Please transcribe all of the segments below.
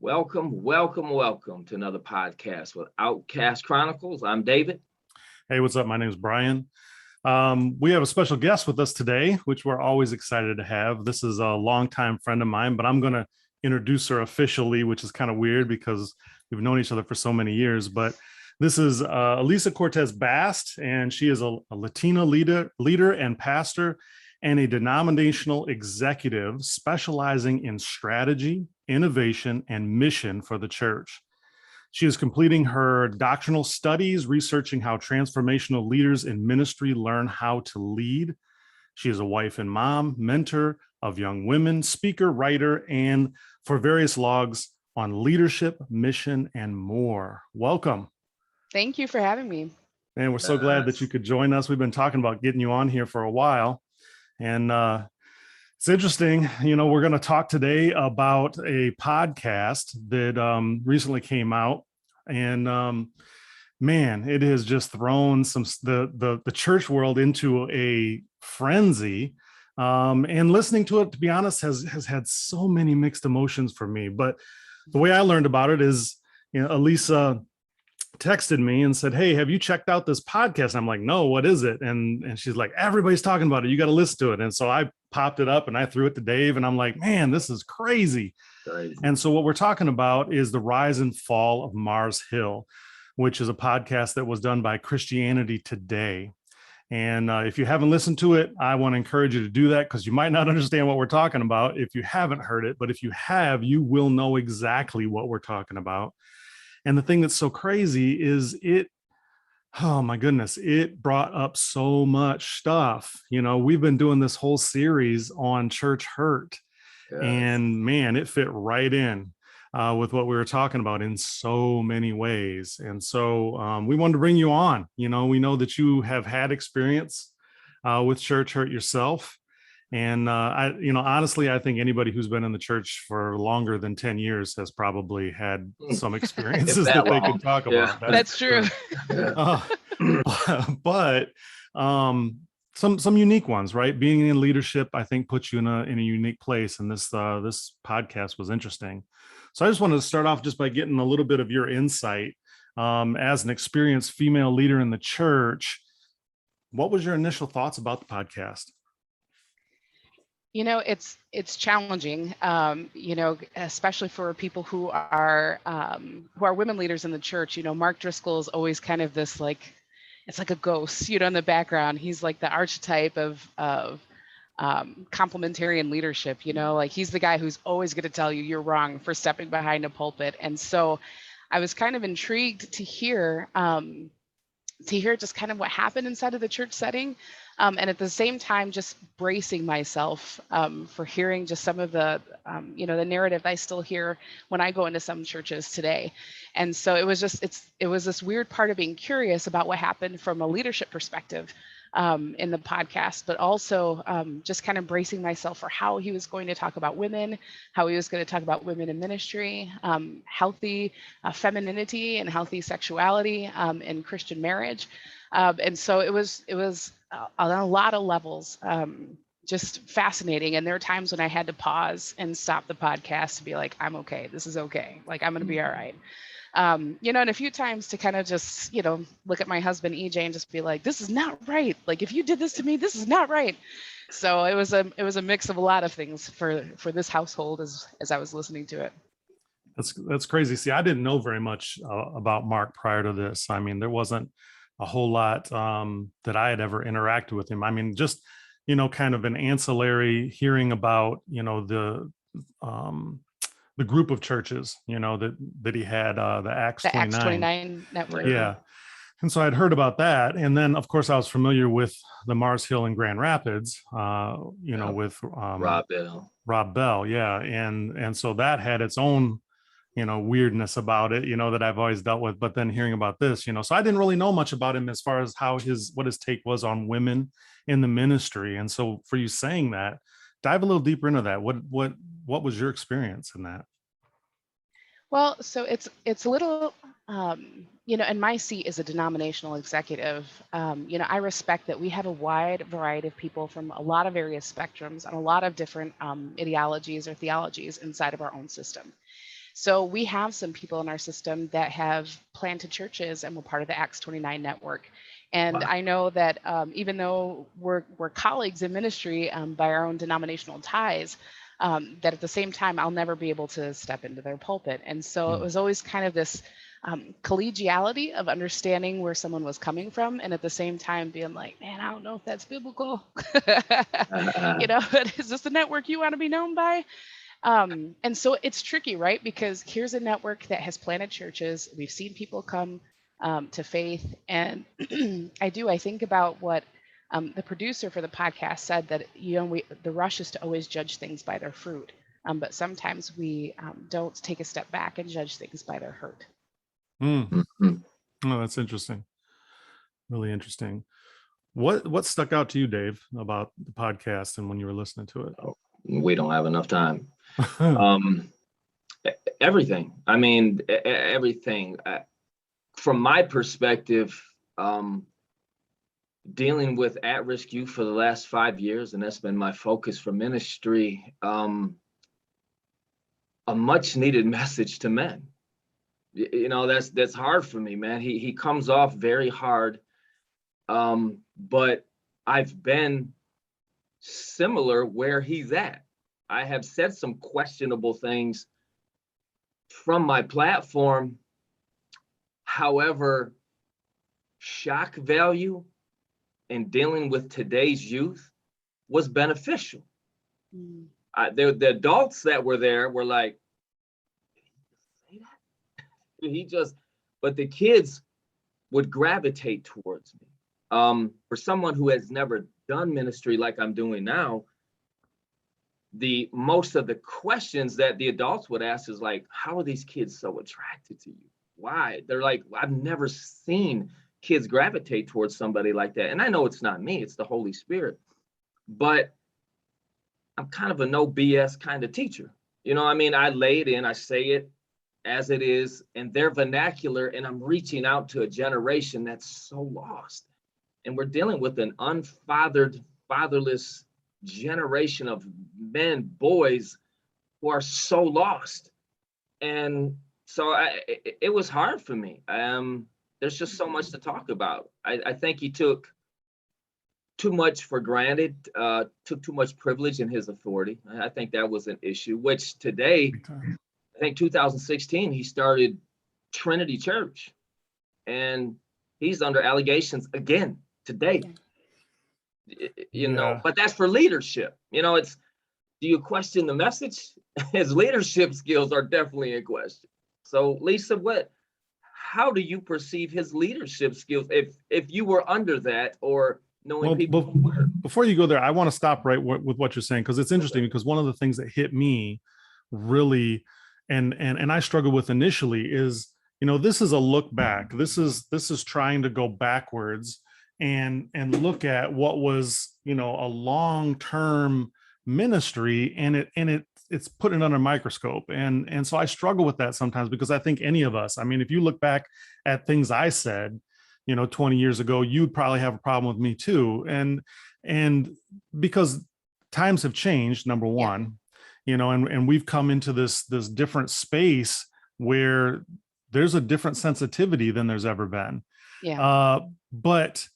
Welcome, welcome, welcome to another podcast with Outcast Chronicles. I'm David. Hey, what's up? My name is Brian. We have a special guest with us today, which we're always excited to have. This is a longtime friend of mine, but I'm going to introduce her officially, which is kind of weird because we've known each other for so many years. But this is Eliza Cortes Bast, and she is a Latina leader and pastor and a denominational executive specializing in strategy, innovation, and mission for the church. She is completing her doctoral studies, researching how transformational leaders in ministry learn how to lead. She is a wife and mom, mentor of young women, speaker, writer, and for various blogs on leadership, mission, and more. Welcome. Thank you for having me. And we're so glad that you could join us. We've been talking about getting you on here for a while. And it's interesting, we're going to talk today about a podcast that recently came out, and man, it has just thrown the church world into a frenzy. And listening to it, to be honest, has had so many mixed emotions for me. But the way I learned about it is, Elisa texted me and said, "Hey, have you checked out this podcast?" And I'm like, "No, what is it?" And she's like, "Everybody's talking about it. You got to listen to it." And so I popped it up and I threw it to Dave, and I'm like, "Man, this is crazy." And so what we're talking about is the rise and fall of Mars Hill, which is a podcast that was done by Christianity Today. And if you haven't listened to it, I want to encourage you to do that, because you might not understand what we're talking about if you haven't heard it. But if you have, you will know exactly what we're talking about. And the thing that's so crazy is oh my goodness, it brought up so much stuff. We've been doing this whole series on church hurt. Yes. And man, it fit right in with what we were talking about in so many ways. And so we wanted to bring you on. We know that you have had experience with church hurt yourself. And honestly, I think anybody who's been in the church for longer than 10 years has probably had some experiences that they could talk about. That's true. But some unique ones, right? Being in leadership, I think, puts you in a unique place. And this podcast was interesting. So I just wanted to start off just by getting a little bit of your insight as an experienced female leader in the church. What was your initial thoughts about the podcast? It's challenging, especially for people who are women leaders in the church. Mark Driscoll is always kind of this, it's like a ghost, in the background. He's like the archetype of complementarian leadership. He's the guy who's always going to tell you you're wrong for stepping behind a pulpit. And so I was kind of intrigued to hear just kind of what happened inside of the church setting. And at the same time, just bracing myself for hearing just some of the narrative I still hear when I go into some churches today. And so it was this weird part of being curious about what happened from a leadership perspective in the podcast, but also just kind of bracing myself for how he was going to talk about women, how he was going to talk about women in ministry, healthy femininity and healthy sexuality in Christian marriage. And so it was on a lot of levels, just fascinating. And there are times when I had to pause and stop the podcast to be like, I'm okay. This is okay. I'm going to be all right. And a few times to kind of just, look at my husband, EJ, and just be like, this is not right. If you did this to me, this is not right. So it was a mix of a lot of things for this household as I was listening to it. That's crazy. See, I didn't know very much about Mark prior to this. I mean, there wasn't a whole lot that I had ever interacted with him. I mean, just, kind of an ancillary hearing about, the group of churches, that he had, the Acts 29 network. Yeah. And so I'd heard about that. And then, of course, I was familiar with the Mars Hill in Grand Rapids, with Rob Bell. Yeah. And so that had its own, weirdness about it, that I've always dealt with. But then hearing about this, so I didn't really know much about him as far as what his take was on women in the ministry. And so for you saying that, dive a little deeper into that. What was your experience in that? Well, so it's a little, and my seat is a denominational executive. I respect that we have a wide variety of people from a lot of various spectrums and a lot of different ideologies or theologies inside of our own system. So we have some people in our system that have planted churches and were part of the Acts 29 network. And Wow. I know that even though we're colleagues in ministry by our own denominational ties, that at the same time, I'll never be able to step into their pulpit. And so it was always kind of this collegiality of understanding where someone was coming from, and at the same time being like, man, I don't know if that's biblical. Is this the network you want to be known by? And so it's tricky, right? Because here's a network that has planted churches. We've seen people come to faith. And I think about what the producer for the podcast said, that, the rush is to always judge things by their fruit. But sometimes we don't take a step back and judge things by their hurt. Mm-hmm. Oh, that's interesting. Really interesting. What stuck out to you, Dave, about the podcast and when you were listening to it? Oh, we don't have enough time. Everything. I mean, everything. From my perspective, dealing with at-risk youth for the last 5 years, and that's been my focus for ministry, a much needed message to men. That's hard for me, man. He comes off very hard, but I've been similar where he's at. I have said some questionable things from my platform. However, shock value in dealing with today's youth was beneficial. The adults that were there were like, but the kids would gravitate towards me. For someone who has never done ministry like I'm doing now, most of the questions that the adults would ask is like, how are these kids so attracted to you? Why? They're like, I've never seen kids gravitate towards somebody like that. And I know it's not me, it's the Holy Spirit. But I'm kind of a no BS kind of teacher. I lay it in, I say it as it is, and their vernacular, and I'm reaching out to a generation that's so lost. And we're dealing with an unfathered, fatherless generation of men, boys who are so lost. And so it was hard for me. There's just so much to talk about. I think he took too much for granted, took too much privilege in his authority. I think that was an issue, which today, I think 2016, he started Trinity Church, and he's under allegations again today. But that's for leadership. It's, do you question the message? His leadership skills are definitely in question. So Lisa, how do you perceive his leadership skills if you were under that, or knowing people? Before you go there, I want to stop right with what you're saying, because it's interesting. Because one of the things that hit me really, and I struggled with initially, is, this is a look back. This is trying to go backwards and look at what was, a long-term ministry, and it's putting it under a microscope. And so I struggle with that sometimes, because I think any of us, if you look back at things I said, 20 years ago, you'd probably have a problem with me too. And because times have changed, number one, and we've come into this different space where there's a different sensitivity than there's ever been. But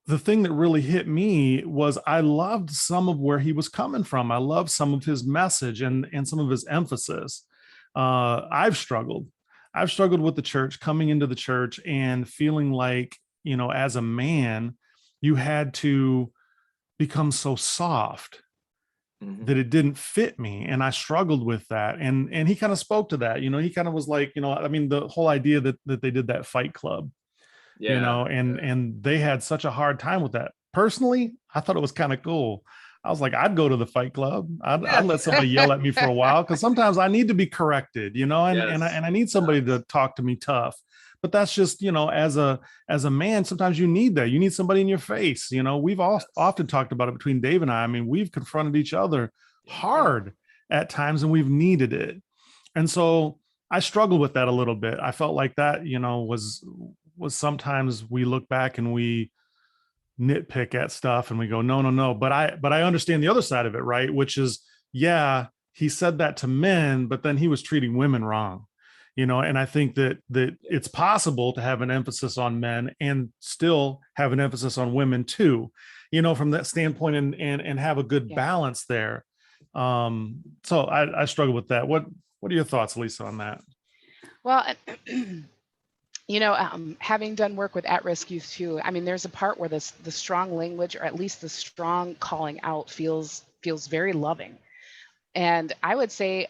the thing that really hit me was I loved some of where he was coming from. I loved some of his message and some of his emphasis. I've struggled with the church, coming into the church and feeling like, as a man, you had to become so soft that it didn't fit me. And I struggled with that. And he kind of spoke to that. He kind of was like, the whole idea that they did that Fight Club. And they had such a hard time with that. Personally, I thought it was kind of cool. I was like, I'd go to the Fight Club. I'd let somebody yell at me for a while, because sometimes I need to be corrected, and I need somebody to talk to me tough. But that's just, as a man, sometimes you need that. You need somebody in your face. We've often talked about it between Dave and I. We've confronted each other hard at times, and we've needed it. And so I struggled with that a little bit. I felt like that, was sometimes we look back and we nitpick at stuff and we go, no. But I understand the other side of it, right? Which is, he said that to men, but then he was treating women wrong. And I think that it's possible to have an emphasis on men and still have an emphasis on women too, from that standpoint, and have a good balance there. So I struggle with that. What are your thoughts, Lisa, on that? Well, having done work with at-risk youth too, I mean, there's a part where the strong language, or at least the strong calling out, feels very loving. And I would say,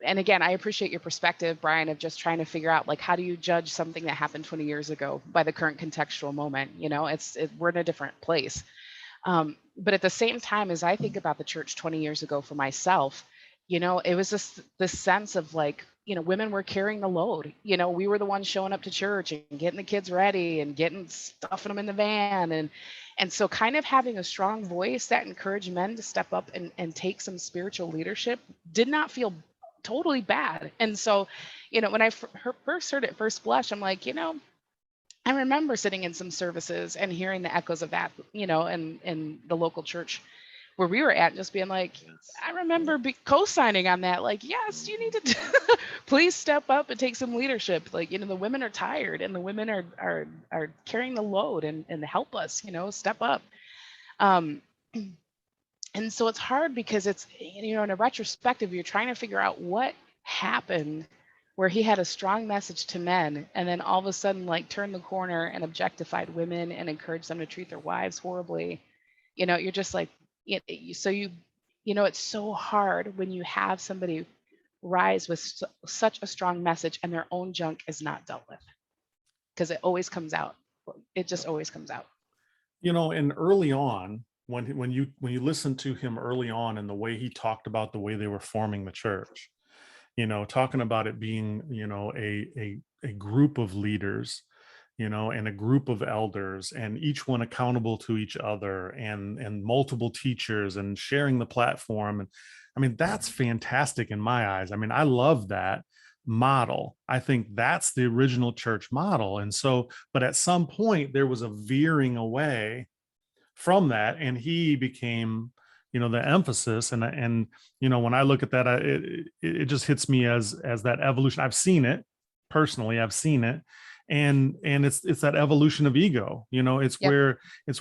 and again, I appreciate your perspective, Brian, of just trying to figure out, like, how do you judge something that happened 20 years ago by the current contextual moment? We're in a different place. But at the same time, as I think about the church 20 years ago for myself, it was this sense of, like, women were carrying the load. We were the ones showing up to church and getting the kids ready and stuffing them in the van. And so kind of having a strong voice that encouraged men to step up and take some spiritual leadership did not feel totally bad. And so, when I first heard it first blush, I'm like, I remember sitting in some services and hearing the echoes of that, in the local church where we were at, just being like, I remember co-signing on that. Like, yes, you need to please step up and take some leadership. Like, the women are tired and the women are carrying the load and help us, step up. And so it's hard because it's, in a retrospective, you're trying to figure out what happened where he had a strong message to men and then all of a sudden, like, turned the corner and objectified women and encouraged them to treat their wives horribly. You're just like, it's so hard when you have somebody rise with such a strong message and their own junk is not dealt with, because it always comes out. It just always comes out. And early on, when you listen to him early on and the way he talked about the way they were forming the church, talking about it being, a group of leaders, and a group of elders, and each one accountable to each other, and multiple teachers, and sharing the platform. And I mean, that's fantastic in my eyes. I mean, I love that model. I think that's the original church model. And so, but at some point there was a veering away from that, and he became, the emphasis. And when I look at that, it just hits me as that evolution. I've seen it personally. I've seen it. And it's that evolution of ego. It's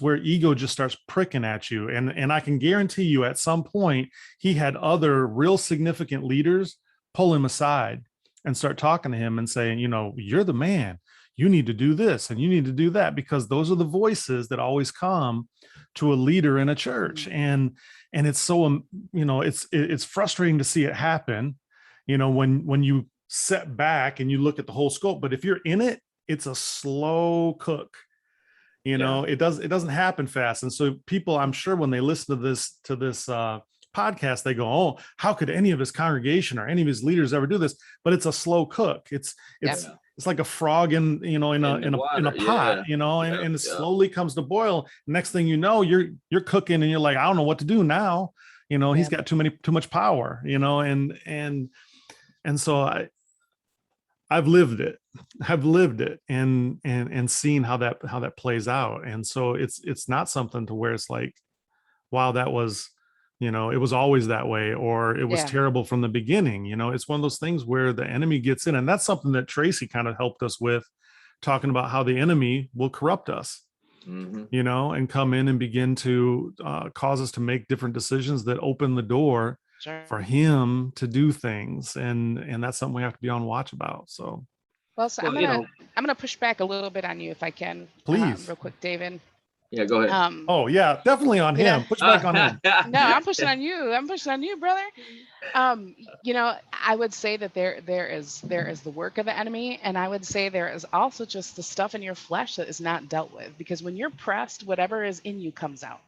where ego just starts pricking at you. And I can guarantee you at some point he had other real significant leaders pull him aside and start talking to him and saying, you're the man, you need to do this and you need to do that, because those are the voices that always come to a leader in a church. And it's so, it's frustrating to see it happen, when you set back and you look at the whole scope. But if you're in it, it's a slow cook. It doesn't happen fast. And so people, I'm sure, when they listen to this podcast, they go, oh, how could any of his congregation or any of his leaders ever do this? But it's a slow cook. It's like a frog in a pot, and it slowly comes to boil. Next thing you know, you're cooking and you're like, I don't know what to do now. He's got too much power, and so I've lived it and seen how that plays out. And so it's not something to where it's like, wow, that was, it was always that way, or it was terrible from the beginning. It's one of those things where the enemy gets in. And that's something that Tracy kind of helped us with, talking about how the enemy will corrupt us, and come in and begin to cause us to make different decisions that open the door for him to do things. And that's something we have to be on watch about. So, I'm gonna push back a little bit on you if I can, please, real quick, David. Yeah, go ahead. Oh yeah, definitely on him. Push back on him. No, I'm pushing on you. I'm pushing on you, brother. I would say that there is the work of the enemy, and I would say there is also just the stuff in your flesh that is not dealt with. Because when you're pressed, whatever is in you comes out,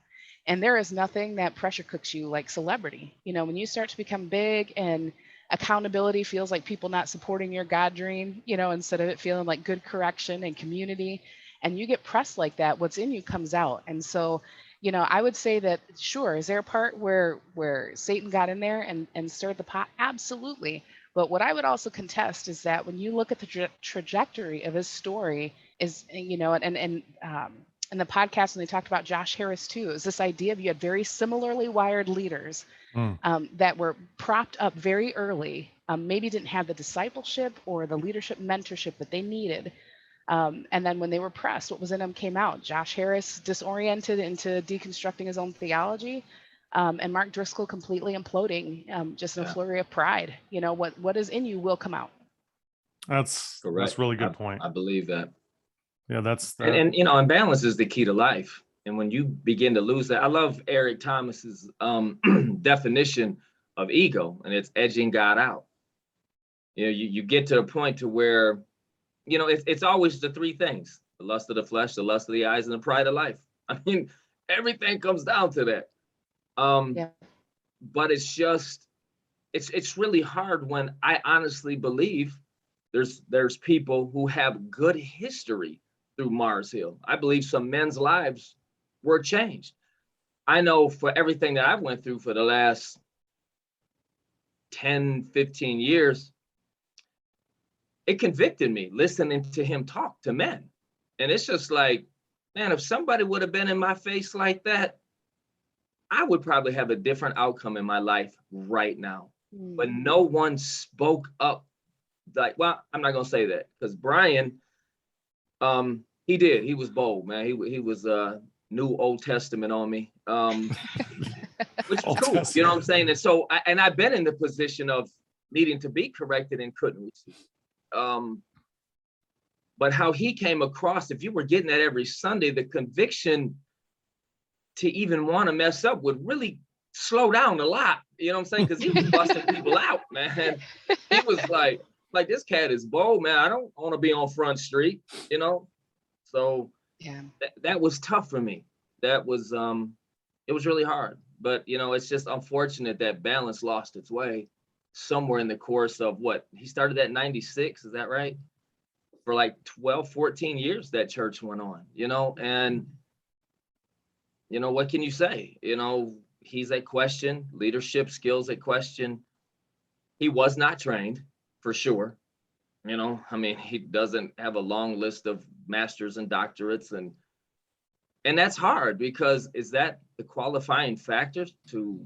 and there is nothing that pressure cooks you like celebrity. When you start to become big and accountability feels like people not supporting your God dream, instead of it feeling like good correction and community. And you get pressed like that, what's in you comes out. And so, I would say that, sure, is there a part where Satan got in there and stirred the pot? Absolutely. But what I would also contest is that when you look at the trajectory of his story is, and in the podcast, when they talked about Josh Harris too, is this idea of you had very similarly wired leaders that were propped up very early, maybe didn't have the discipleship or the leadership mentorship that they needed. And then when they were pressed, what was in them came out. Josh Harris disoriented into deconstructing his own theology, and Mark Driscoll completely imploding, just in a flurry of pride. You know, what is in you will come out. That's Correct. That's really good point. I believe that. Yeah, that's and you know, and balance is the key to life. And when you begin to lose that, I love Eric Thomas's definition of ego, and it's edging God out. You know, you get to a point to where, you know, it's always the three things: the lust of the flesh, the lust of the eyes, and the pride of life. I mean, everything comes down to that. But it's just, it's really hard when I honestly believe there's people who have good history through Mars Hill. I believe some men's lives were changed. I know for everything that I've went through for the last 10, 15 years, it convicted me listening to him talk to men. And it's just like, man, if somebody would have been in my face like that, I would probably have a different outcome in my life right now. But no one spoke up. Like, well, I'm not gonna say that, because Brian, he did. He was bold, man. He was New Old Testament on me, which was cool. You know what I'm saying? And so, I've been in the position of needing to be corrected and couldn't receive. But how he came across, if you were getting that every Sunday, the conviction to even want to mess up would really slow down a lot. You know what I'm saying? Because he was busting people out, man. He was like, this cat is bold, man. I don't want to be on Front Street, you know? So that was tough for me. That was, it was really hard. But, you know, it's just unfortunate that balance lost its way somewhere in the course of what? He started at 96, is that right? For like 12, 14 years that church went on, you know? And, you know, what can you say? You know, he's a question, leadership skills a question. He was not trained, for sure. You know, I mean, he doesn't have a long list of masters and doctorates, and that's hard, because is that the qualifying factor to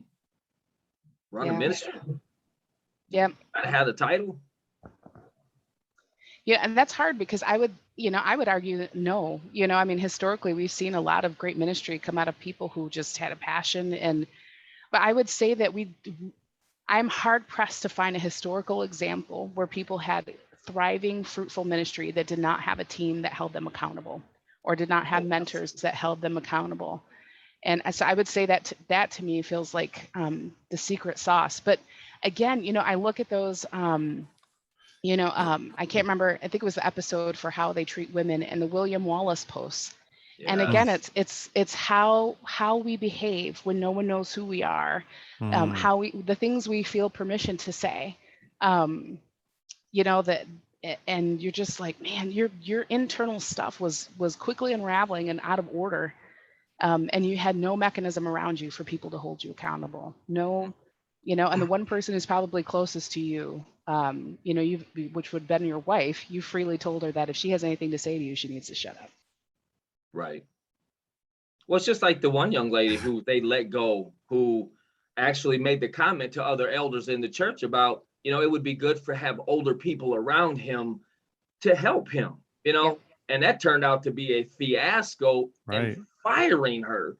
run a ministry? Yeah. I had a title. Yeah, and that's hard, because I would argue that no. You know, I mean, historically, we've seen a lot of great ministry come out of people who just had a passion. But I would say that I'm hard pressed to find a historical example where people had thriving, fruitful ministry that did not have a team that held them accountable, or did not have mentors that held them accountable. And so I would say that to me feels like the secret sauce. But again, you know, I look at those, I can't remember, I think it was the episode for how they treat women, and the William Wallace posts. Yes. And again, it's how we behave when no one knows who we are, the things we feel permission to say, you know, that, and you're just like, man, your internal stuff was quickly unraveling and out of order. And you had no mechanism around you for people to hold you accountable. No, you know, and the one person who's probably closest to you, you know, which would have been your wife, you freely told her that if she has anything to say to you, she needs to shut up. Right. Well, it's just like the one young lady who they let go, who actually made the comment to other elders in the church about, you know, it would be good for have older people around him to help him, you know. Yeah. And that turned out to be a fiasco, right, and firing her.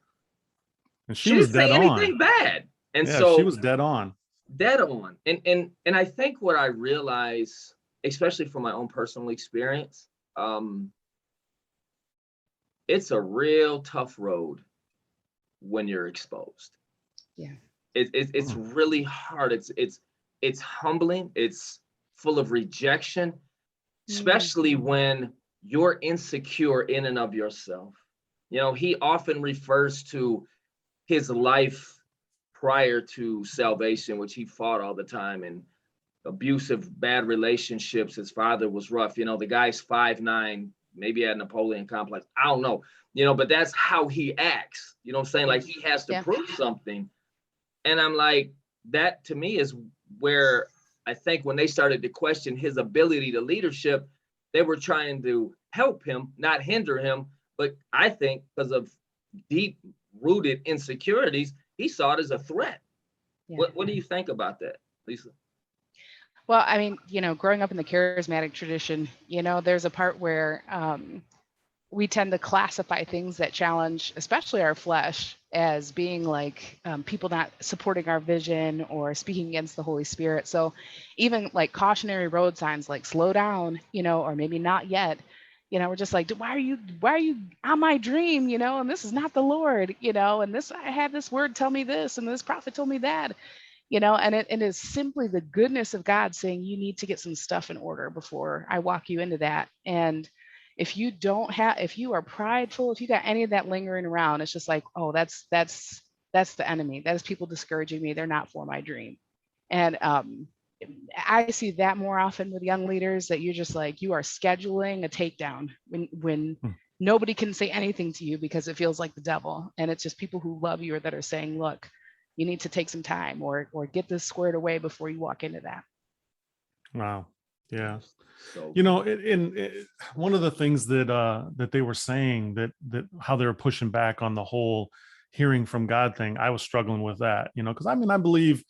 And she was didn't say anything bad. And so she was dead on. And I think what I realize, especially from my own personal experience, it's a real tough road when you're exposed. Yeah. It's really hard. It's humbling. It's full of rejection, especially when you're insecure in and of yourself. You know, he often refers to his life prior to salvation, which he fought all the time, and abusive, bad relationships. His father was rough. You know, the guy's 5'9", maybe had Napoleon complex. I don't know, you know, but that's how he acts. You know what I'm saying? Like, he has to prove something. And I'm like, that to me is where I think when they started to question his ability to leadership, they were trying to help him, not hinder him. But I think because of deep rooted insecurities, he saw it as a threat. Yeah. What do you think about that, Lisa? Well, I mean, growing up in the charismatic tradition, there's a part where we tend to classify things that challenge, especially our flesh, as being like people not supporting our vision or speaking against the Holy Spirit. So even like cautionary road signs like slow down, or maybe not yet, we're just like, why are you on my dream, and this is not the Lord, and this, I had this word tell me this, and this prophet told me that, and it is simply the goodness of God saying you need to get some stuff in order before I walk you into that. And if you are prideful, if you got any of that lingering around, it's just like, oh, that's the enemy. That is people discouraging me. They're not for my dream. And I see that more often with young leaders, that you're just like, you are scheduling a takedown when nobody can say anything to you because it feels like the devil. And it's just people who love you or that are saying, look, you need to take some time or get this squared away before you walk into that. Wow. Yeah. So One of the things that they were saying that how they were pushing back on the whole hearing from God thing, I was struggling with that, because I believe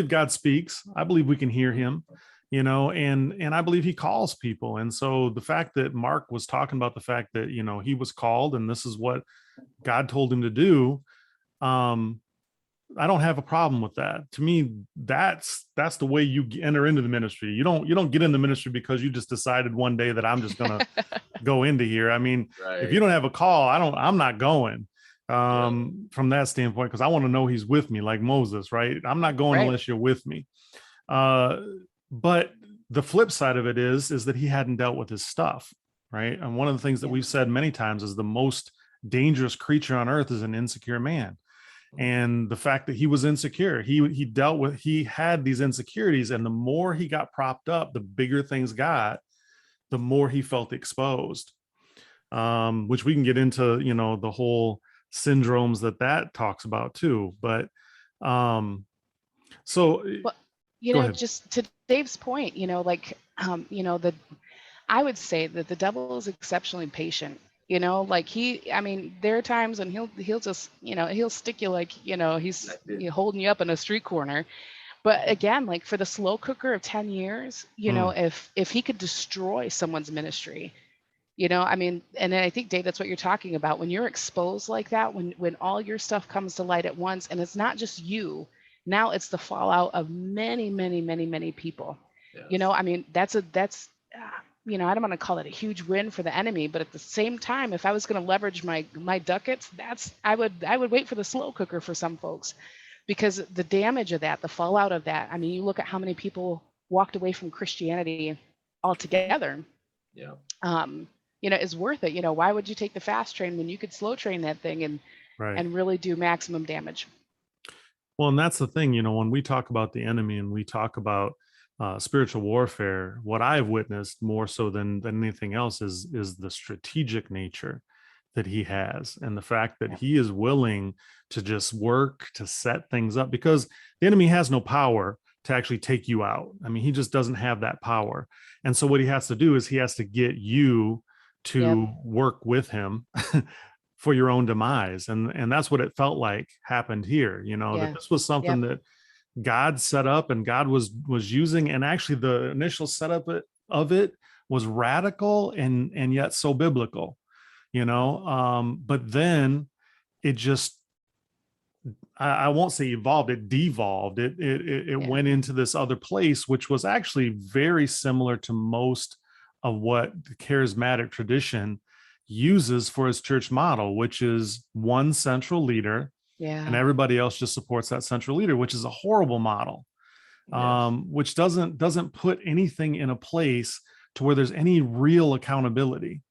God speaks. I believe we can hear him, and I believe he calls people. And so the fact that Mark was talking about the fact that, he was called and this is what God told him to do, I don't have a problem with that. To me, that's the way you enter into the ministry. You don't get in the ministry because you just decided one day that I'm just going to go into here. I mean, right. If you don't have a call, I'm not going from that standpoint, because I want to know he's with me, like Moses, right? I'm not going unless you're with me. But the flip side of it is that he hadn't dealt with his stuff, right? And one of the things that we've said many times is the most dangerous creature on earth is an insecure man. And the fact that he was insecure, he had these insecurities, and the more he got propped up, the bigger things got, the more he felt exposed, which we can get into, the whole syndromes that talks about too. But so, well, just to Dave's point, I would say that the devil is exceptionally patient. There are times when he'll just, he'll stick you like, he's holding you up in a street corner. But again, like for the slow cooker of 10 years, if he could destroy someone's ministry, and then I think, Dave, that's what you're talking about. When you're exposed like that, when all your stuff comes to light at once, and it's not just you, now it's the fallout of many, many, many, many people. Yes. That's I don't want to call it a huge win for the enemy, but at the same time, if I was going to leverage my ducats, I would wait for the slow cooker for some folks, because the damage of that, the fallout of that. You look at how many people walked away from Christianity altogether. Yeah. Is worth it. Why would you take the fast train when you could slow train that thing and really do maximum damage? Well, and that's the thing, when we talk about the enemy and we talk about spiritual warfare, what I've witnessed more so than anything else is the strategic nature that he has, and the fact that he is willing to just work to set things up, because the enemy has no power to actually take you out. He just doesn't have that power. And so what he has to do is he has to get you to work with him for your own demise. And that's what it felt like happened here, that this was something that God set up and God was using. And actually the initial setup of it was radical and yet so biblical, but then it just, I won't say evolved, it devolved. It went into this other place, which was actually very similar to most of what the charismatic tradition uses for its church model, which is one central leader. Yeah. And everybody else just supports that central leader, which is a horrible model, which doesn't put anything in a place to where there's any real accountability,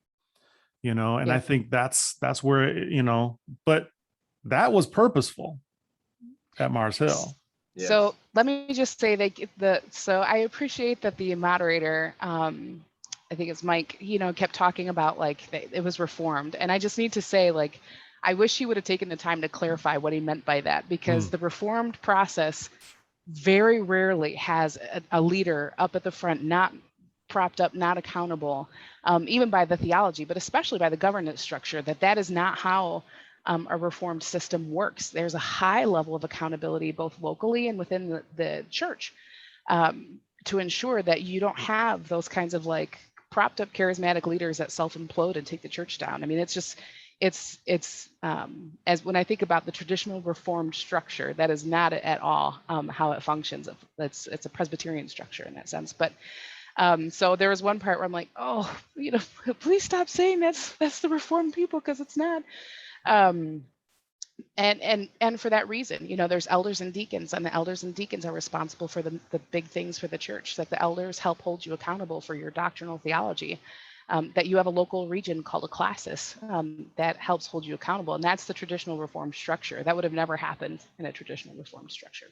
and I think that's where, but that was purposeful at Mars Hill. Yes. So let me just say so I appreciate that the moderator, I think it's Mike, kept talking about like it was reformed. And I just need to say, like, I wish he would have taken the time to clarify what he meant by that, because the reformed process very rarely has a leader up at the front, not propped up, not accountable, even by the theology, but especially by the governance structure, that is not how a reformed system works. There's a high level of accountability, both locally and within the church, to ensure that you don't have those kinds of like propped up charismatic leaders that self-implode and take the church down. I mean, it's just, it's as when I think about the traditional reformed structure, that is not at all how it functions. It's a Presbyterian structure in that sense. But so there was one part where I'm like, oh, please stop saying that's the reformed people, because it's not. And for that reason, there's elders and deacons, and the elders and deacons are responsible for the big things for the church. That the elders help hold you accountable for your doctrinal theology. That you have a local region called a classis that helps hold you accountable, and that's the traditional Reformed structure. That would have never happened in a traditional Reformed structure.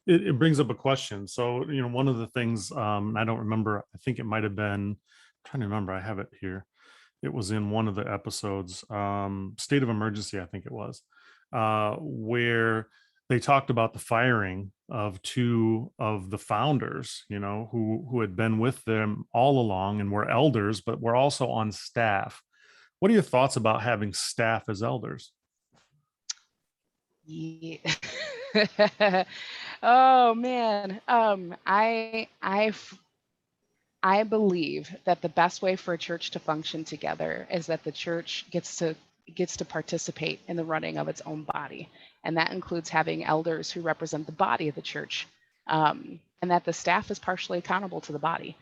It brings up a question. So, one of the things, I don't remember, I think it might have been, I'm trying to remember, I have it here. It was in one of the episodes, State of Emergency, I think it was, where they talked about the firing of two of the founders, who had been with them all along and were elders, but were also on staff. What are your thoughts about having staff as elders? Yeah. Oh man, I believe that the best way for a church to function together is that the church gets to participate in the running of its own body, and that includes having elders who represent the body of the church, and that the staff is partially accountable to the body.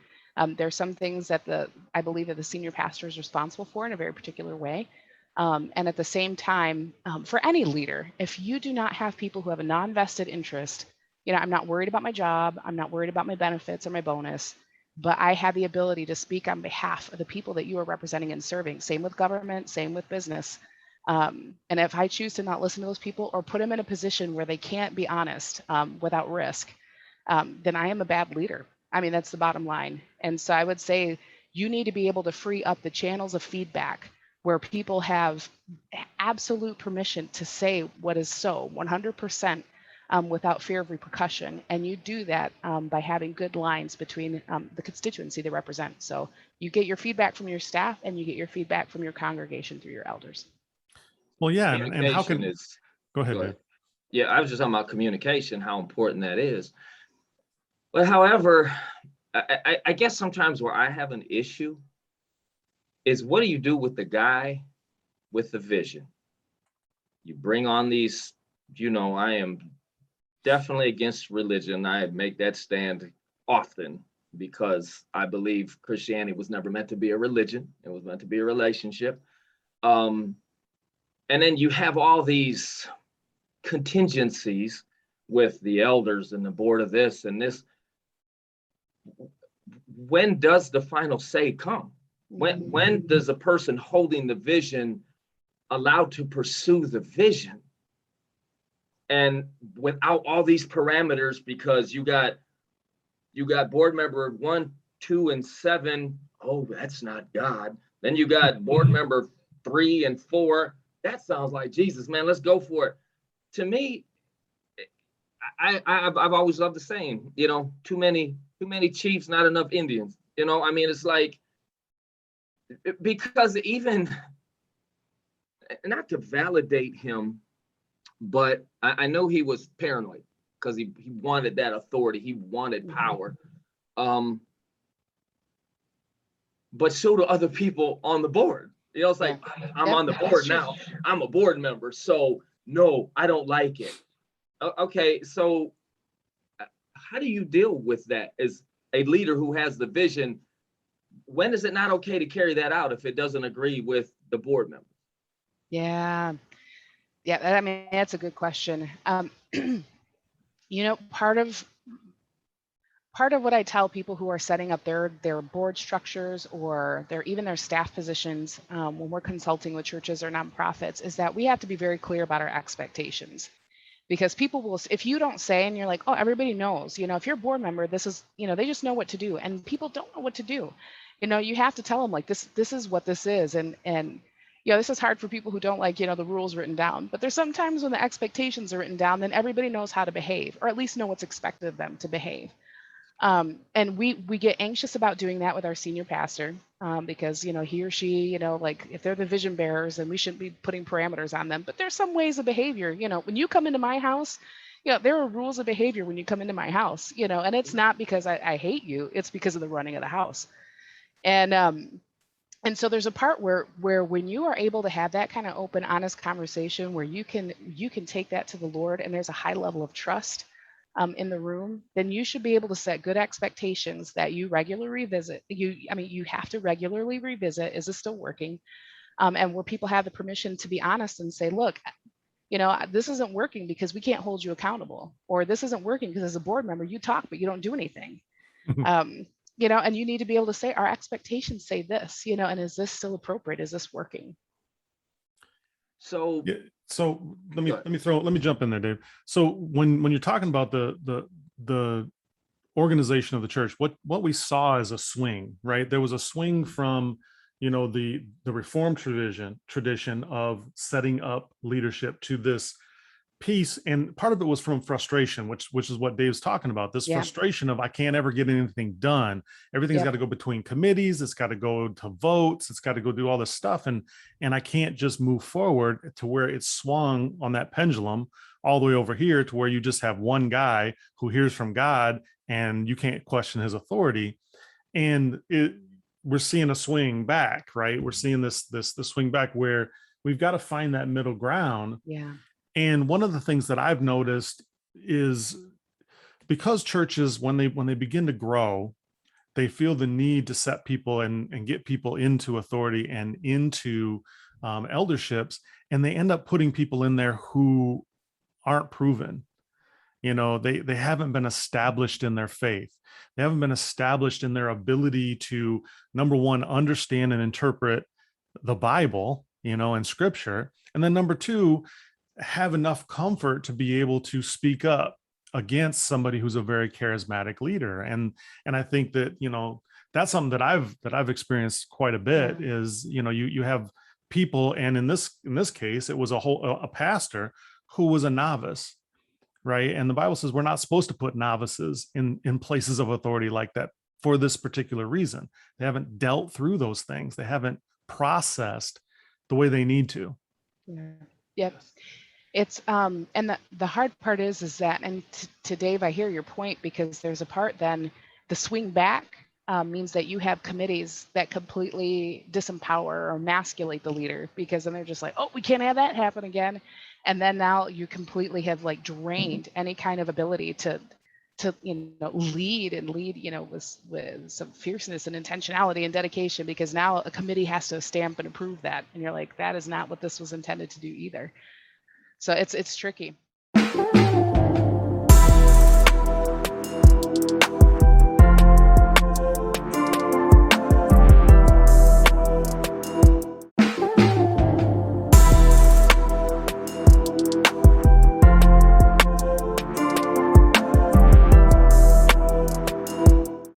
There's some things that I believe that the senior pastor is responsible for in a very particular way. And at the same time, for any leader, if you do not have people who have a non-vested interest, I'm not worried about my job, I'm not worried about my benefits or my bonus, but I have the ability to speak on behalf of the people that you are representing and serving. Same with government, same with business. And if I choose to not listen to those people or put them in a position where they can't be honest without risk, then I am a bad leader. I mean, that's the bottom line. And so I would say you need to be able to free up the channels of feedback where people have absolute permission to say what is so 100% without fear of repercussion. And you do that by having good lines between the constituency they represent. So you get your feedback from your staff and you get your feedback from your congregation through your elders. Well, yeah. And how can, go ahead, man. Yeah, I was just talking about communication, how important that is. But however, I guess sometimes where I have an issue is, what do you do with the guy with the vision? You bring on these, I am definitely against religion. I make that stand often because I believe Christianity was never meant to be a religion. It was meant to be a relationship. And then you have all these contingencies with the elders and the board of this and this. When does the final say come? When does a person holding the vision allowed to pursue the vision? And without all these parameters, because you got board member 1, 2, and 7. Oh, that's not God. Then you got board member 3 and 4. That sounds like Jesus, man. Let's go for it. To me, I've always loved the saying, too many chiefs, not enough Indians. I mean, it's like, because even, not to validate him, but I know he was paranoid because he wanted that authority. He wanted power. But so do other people on the board. It's like, I'm on the board now. I'm a board member. So no, I don't like it. Okay, so how do you deal with that as a leader who has the vision? When is it not okay to carry that out if it doesn't agree with the board member? Yeah, I mean, that's a good question. Part of what I tell people who are setting up their board structures or their staff positions when we're consulting with churches or nonprofits is that we have to be very clear about our expectations. Because people will, if you don't say, and you're like, oh, everybody knows, if you're a board member, this is, they just know what to do, and people don't know what to do. You have to tell them, like, this is what this is, and this is hard for people who don't like, the rules written down. But there's sometimes when the expectations are written down, then everybody knows how to behave, or at least know what's expected of them to behave. And we get anxious about doing that with our senior pastor, because, you know, he or she, you know, like if they're the vision bearers, then we shouldn't be putting parameters on them. But there's some ways of behavior, you know, when you come into my house, you know, there are rules of behavior when you come into my house, you know, and it's not because I hate you, it's because of the running of the house. And so there's a part where when you are able to have that kind of open, honest conversation where you can take that to the Lord, and there's a high level of trust in the room, then you should be able to set good expectations that you regularly revisit. You have to regularly revisit. Is this still working? And where people have the permission to be honest and say, look, you know, this isn't working because we can't hold you accountable, or this isn't working because as a board member, you talk, but you don't do anything. You know, and you need to be able to say, our expectations say this, you know, and is this still appropriate? Is this working? So, yeah, so let me jump in there, Dave. So when you're talking about the organization of the church, what we saw is a swing, right? There was a swing from, you know, the Reformed tradition of setting up leadership to this piece, and part of it was from frustration, which is what Dave's talking about, this frustration of I can't ever get anything done. Everything's got to go between committees, it's got to go to votes, it's got to go do all this stuff, and I can't just move forward to where it's swung on that pendulum all the way over here to where you just have one guy who hears from God and you can't question his authority. And we're seeing a swing back, right? We're seeing this swing back where we've got to find that middle ground. Yeah. And one of the things that I've noticed is because churches, when they begin to grow, they feel the need to set people and get people into authority and into elderships, and they end up putting people in there who aren't proven. You know, they haven't been established in their faith. They haven't been established in their ability to, number one, understand and interpret the Bible, you know, and scripture. And then number two, have enough comfort to be able to speak up against somebody who's a very charismatic leader. And I think that, you know, that's something that I've experienced quite a bit. Is, you know, you have people, and in this case, it was a pastor who was a novice, right? And the Bible says we're not supposed to put novices in places of authority like that for this particular reason. They haven't dealt through those things. They haven't processed the way they need to. Yep. It's and the hard part is that, and to Dave, I hear your point, because there's a part then the swing back means that you have committees that completely disempower or emasculate the leader, because then they're just like, oh, we can't have that happen again. And then now you completely have like drained any kind of ability to you know, lead, you know, with some fierceness and intentionality and dedication, because now a committee has to stamp and approve that, and you're like, that is not what this was intended to do either. So it's tricky.